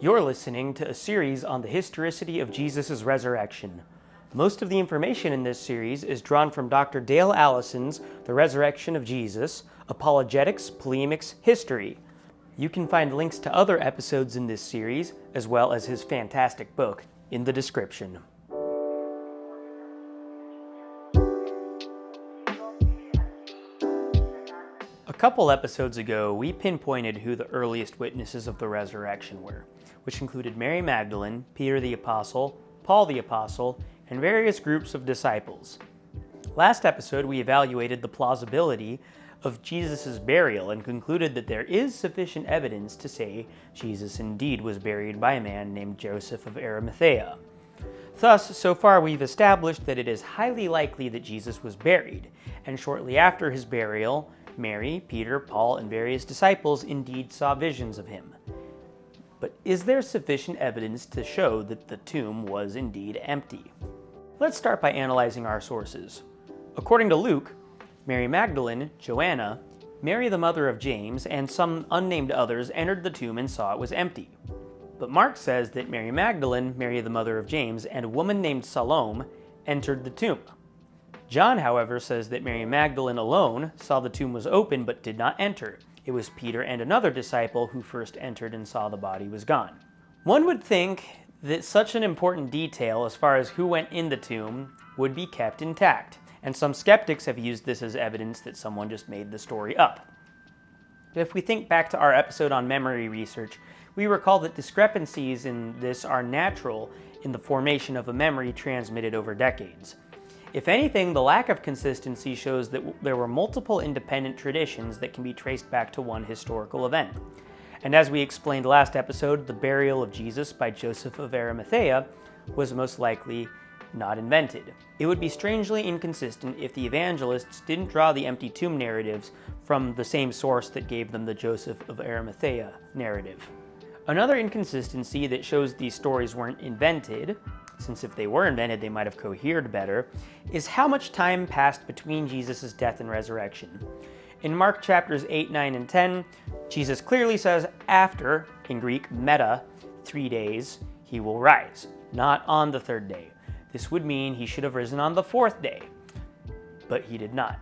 You're listening to a series on the historicity of Jesus' resurrection. Most of the information in this series is drawn from Dr. Dale Allison's The Resurrection of Jesus, Apologetics, Polemics, History. You can find links to other episodes in this series, as well as his fantastic book, in the description. A couple episodes ago, we pinpointed who the earliest witnesses of the resurrection were, which included Mary Magdalene, Peter the Apostle, Paul the Apostle, and various groups of disciples. Last episode, we evaluated the plausibility of Jesus' burial and concluded that there is sufficient evidence to say Jesus indeed was buried by a man named Joseph of Arimathea. Thus, so far we've established that it is highly likely that Jesus was buried, and shortly after his burial, Mary, Peter, Paul, and various disciples indeed saw visions of him. But is there sufficient evidence to show that the tomb was indeed empty? Let's start by analyzing our sources. According to Luke, Mary Magdalene, Joanna, Mary the mother of James, and some unnamed others entered the tomb and saw it was empty. But Mark says that Mary Magdalene, Mary the mother of James, and a woman named Salome entered the tomb. John, however, says that Mary Magdalene alone saw the tomb was open but did not enter. It was Peter and another disciple who first entered and saw the body was gone. One would think that such an important detail as far as who went in the tomb would be kept intact, and some skeptics have used this as evidence that someone just made the story up. If we think back to our episode on memory research, we recall that discrepancies in this are natural in the formation of a memory transmitted over decades. If anything, the lack of consistency shows that there were multiple independent traditions that can be traced back to one historical event. And as we explained last episode, the burial of Jesus by Joseph of Arimathea was most likely not invented. It would be strangely inconsistent if the evangelists didn't draw the empty tomb narratives from the same source that gave them the Joseph of Arimathea narrative. Another inconsistency that shows these stories weren't invented, since if they were invented they might have cohered better, is how much time passed between Jesus' death and resurrection. In Mark chapters 8, 9, and 10, Jesus clearly says after, in Greek, meta, 3 days, he will rise, not on the third day. This would mean he should have risen on the fourth day, but he did not.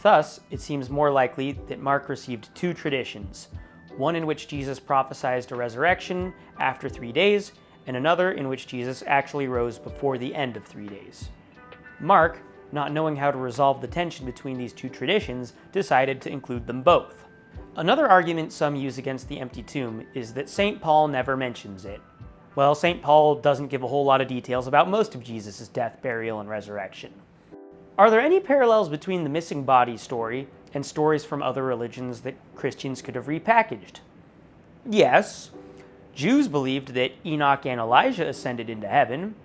Thus, it seems more likely that Mark received two traditions, one in which Jesus prophesied a resurrection after 3 days, and another in which Jesus actually rose before the end of 3 days. Mark, not knowing how to resolve the tension between these two traditions, decided to include them both. Another argument some use against the empty tomb is that St. Paul never mentions it. Well, St. Paul doesn't give a whole lot of details about most of Jesus' death, burial, and resurrection. Are there any parallels between the missing body story and stories from other religions that Christians could have repackaged? Yes. Jews believed that Enoch and Elijah ascended into heaven.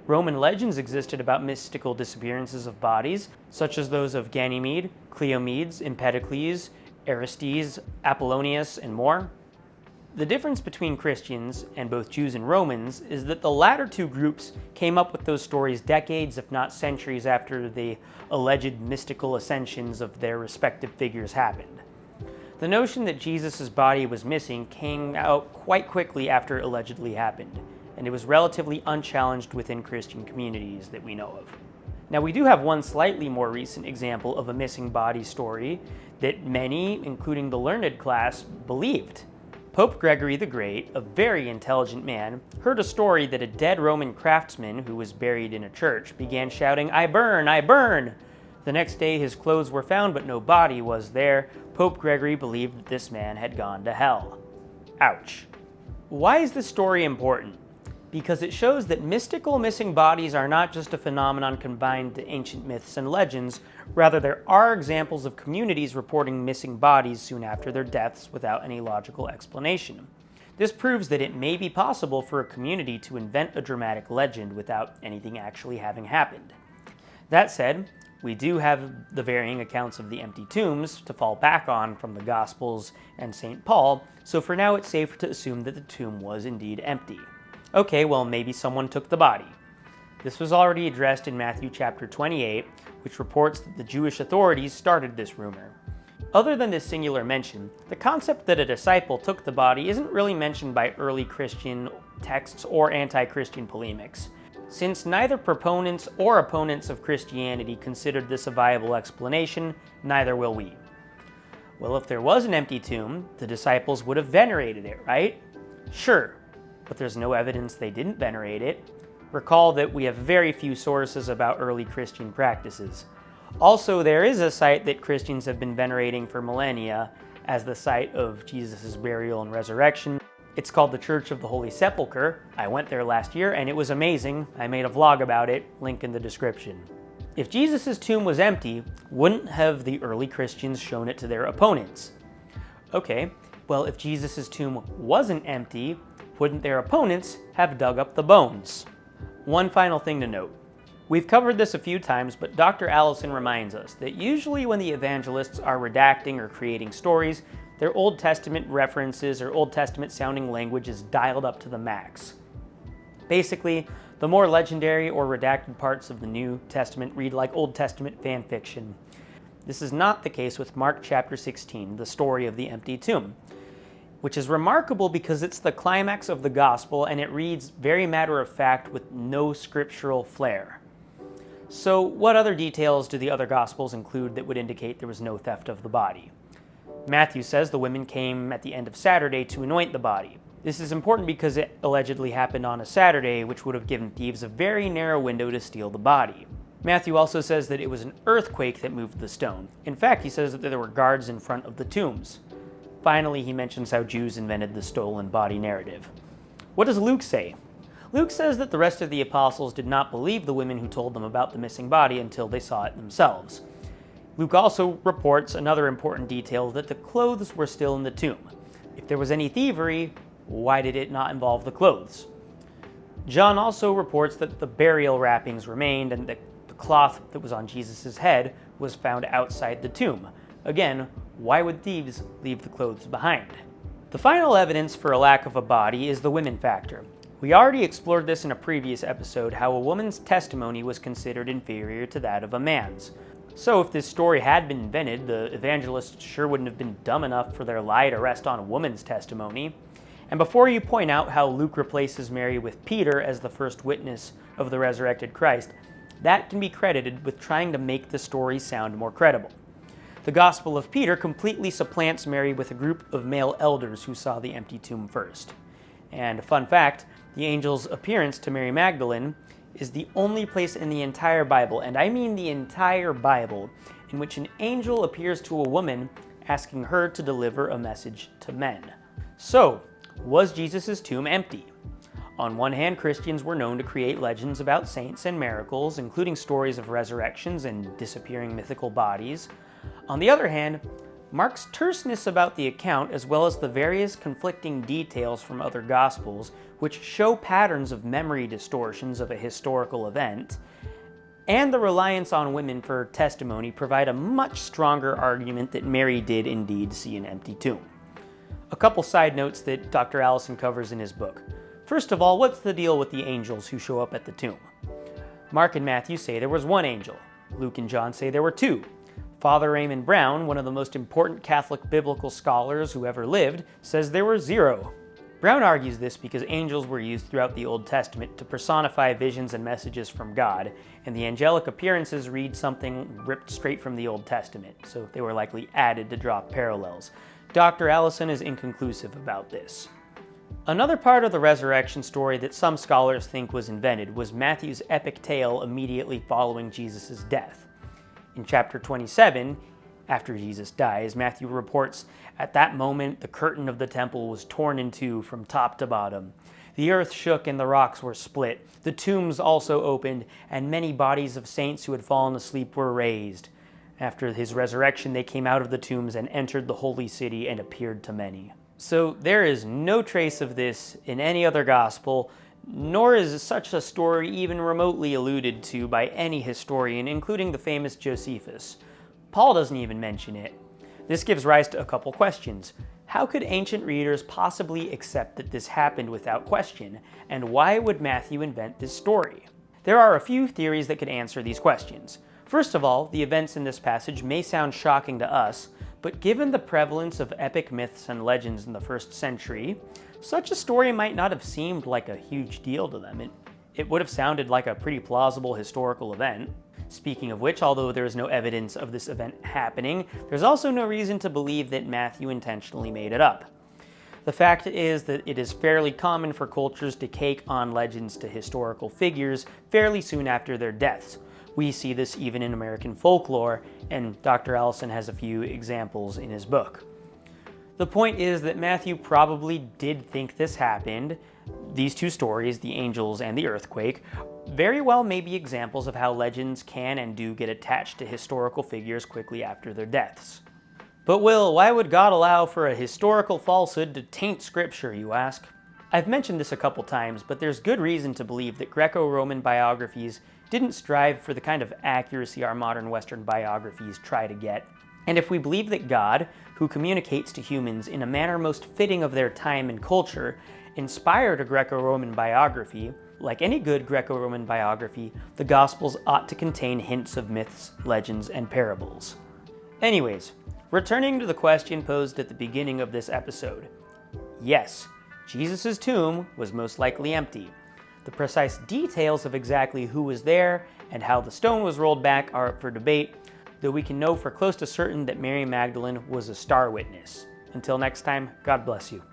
Roman legends existed about mystical disappearances of bodies, such as those of Ganymede, Cleomedes, Empedocles, Aristes, Apollonius, and more. The difference between Christians and both Jews and Romans is that the latter two groups came up with those stories decades, if not centuries, after the alleged mystical ascensions of their respective figures happened. The notion that Jesus' body was missing came out quite quickly after it allegedly happened, and it was relatively unchallenged within Christian communities that we know of. Now, we do have one slightly more recent example of a missing body story that many, including the learned class, believed. Pope Gregory the Great, a very intelligent man, heard a story that a dead Roman craftsman who was buried in a church began shouting, "I burn, I burn!" The next day his clothes were found, but no body was there. Pope Gregory believed that this man had gone to hell. Ouch. Why is this story important? Because it shows that mystical missing bodies are not just a phenomenon confined to ancient myths and legends, rather there are examples of communities reporting missing bodies soon after their deaths without any logical explanation. This proves that it may be possible for a community to invent a dramatic legend without anything actually having happened. That said, we do have the varying accounts of the empty tombs to fall back on from the Gospels and St. Paul, so for now it's safe to assume that the tomb was indeed empty. Okay, well maybe someone took the body. This was already addressed in Matthew chapter 28, which reports that the Jewish authorities started this rumor. Other than this singular mention, the concept that a disciple took the body isn't really mentioned by early Christian texts or anti-Christian polemics. Since neither proponents or opponents of Christianity considered this a viable explanation, neither will we. Well, if there was an empty tomb, the disciples would have venerated it, right? Sure, but there's no evidence they didn't venerate it. Recall that we have very few sources about early Christian practices. Also, there is a site that Christians have been venerating for millennia as the site of Jesus' burial and resurrection. It's called the Church of the Holy Sepulchre. I went there last year and it was amazing. I made a vlog about it, link in the description. If Jesus' tomb was empty, wouldn't have the early Christians shown it to their opponents? Okay, well, if Jesus' tomb wasn't empty, wouldn't their opponents have dug up the bones? One final thing to note. We've covered this a few times, but Dr. Allison reminds us that usually when the evangelists are redacting or creating stories, their Old Testament references or Old Testament sounding language is dialed up to the max. Basically, the more legendary or redacted parts of the New Testament read like Old Testament fan fiction. This is not the case with Mark chapter 16, the story of the empty tomb, which is remarkable because it's the climax of the gospel and it reads very matter-of-fact with no scriptural flair. So what other details do the other Gospels include that would indicate there was no theft of the body? Matthew says the women came at the end of Saturday to anoint the body. This is important because it allegedly happened on a Saturday, which would have given thieves a very narrow window to steal the body. Matthew also says that it was an earthquake that moved the stone. In fact, he says that there were guards in front of the tombs. Finally, he mentions how Jews invented the stolen body narrative. What does Luke say? Luke says that the rest of the apostles did not believe the women who told them about the missing body until they saw it themselves. Luke also reports another important detail, that the clothes were still in the tomb. If there was any thievery, why did it not involve the clothes? John also reports that the burial wrappings remained and that the cloth that was on Jesus' head was found outside the tomb. Again, why would thieves leave the clothes behind? The final evidence for a lack of a body is the women factor. We already explored this in a previous episode, how a woman's testimony was considered inferior to that of a man's. So if this story had been invented, the evangelists sure wouldn't have been dumb enough for their lie to rest on a woman's testimony. And before you point out how Luke replaces Mary with Peter as the first witness of the resurrected Christ, that can be credited with trying to make the story sound more credible. The Gospel of Peter completely supplants Mary with a group of male elders who saw the empty tomb first. And fun fact, the angel's appearance to Mary Magdalene is the only place in the entire Bible, and I mean the entire Bible, in which an angel appears to a woman asking her to deliver a message to men. So, was Jesus' tomb empty? On one hand, Christians were known to create legends about saints and miracles, including stories of resurrections and disappearing mythical bodies. On the other hand, Mark's terseness about the account, as well as the various conflicting details from other Gospels, which show patterns of memory distortions of a historical event, and the reliance on women for testimony provide a much stronger argument that Mary did indeed see an empty tomb. A couple side notes that Dr. Allison covers in his book. First of all, what's the deal with the angels who show up at the tomb? Mark and Matthew say there was one angel. Luke and John say there were two. Father Raymond Brown, one of the most important Catholic biblical scholars who ever lived, says there were zero. Brown argues this because angels were used throughout the Old Testament to personify visions and messages from God, and the angelic appearances read something ripped straight from the Old Testament, so they were likely added to draw parallels. Dr. Allison is inconclusive about this. Another part of the resurrection story that some scholars think was invented was Matthew's epic tale immediately following Jesus' death. In chapter 27, after Jesus dies, Matthew reports, "At that moment the curtain of the temple was torn in two from top to bottom. The earth shook and the rocks were split. The tombs also opened, and many bodies of saints who had fallen asleep were raised. After his resurrection they came out of the tombs and entered the holy city and appeared to many." So there is no trace of this in any other gospel, nor is such a story even remotely alluded to by any historian, including the famous Josephus. Paul doesn't even mention it. This gives rise to a couple questions. How could ancient readers possibly accept that this happened without question, and why would Matthew invent this story? There are a few theories that could answer these questions. First of all, the events in this passage may sound shocking to us, But given the prevalence of epic myths and legends in the first century, such a story might not have seemed like a huge deal to them. It would have sounded like a pretty plausible historical event. Speaking of which, although there is no evidence of this event happening, there's also no reason to believe that Matthew intentionally made it up. The fact is that it is fairly common for cultures to cake on legends to historical figures fairly soon after their deaths. We see this even in American folklore, and Dr. Allison has a few examples in his book. The point is that Matthew probably did think this happened. These two stories, the angels and the earthquake, very well may be examples of how legends can and do get attached to historical figures quickly after their deaths. But Will, why would God allow for a historical falsehood to taint scripture, you ask? I've mentioned this a couple times, but there's good reason to believe that Greco-Roman biographies didn't strive for the kind of accuracy our modern Western biographies try to get. And if we believe that God, who communicates to humans in a manner most fitting of their time and culture, inspired a Greco-Roman biography, like any good Greco-Roman biography, the Gospels ought to contain hints of myths, legends, and parables. Anyways, returning to the question posed at the beginning of this episode. Yes, Jesus' tomb was most likely empty. The precise details of exactly who was there and how the stone was rolled back are up for debate, though we can know for close to certain that Mary Magdalene was a star witness. Until next time, God bless you.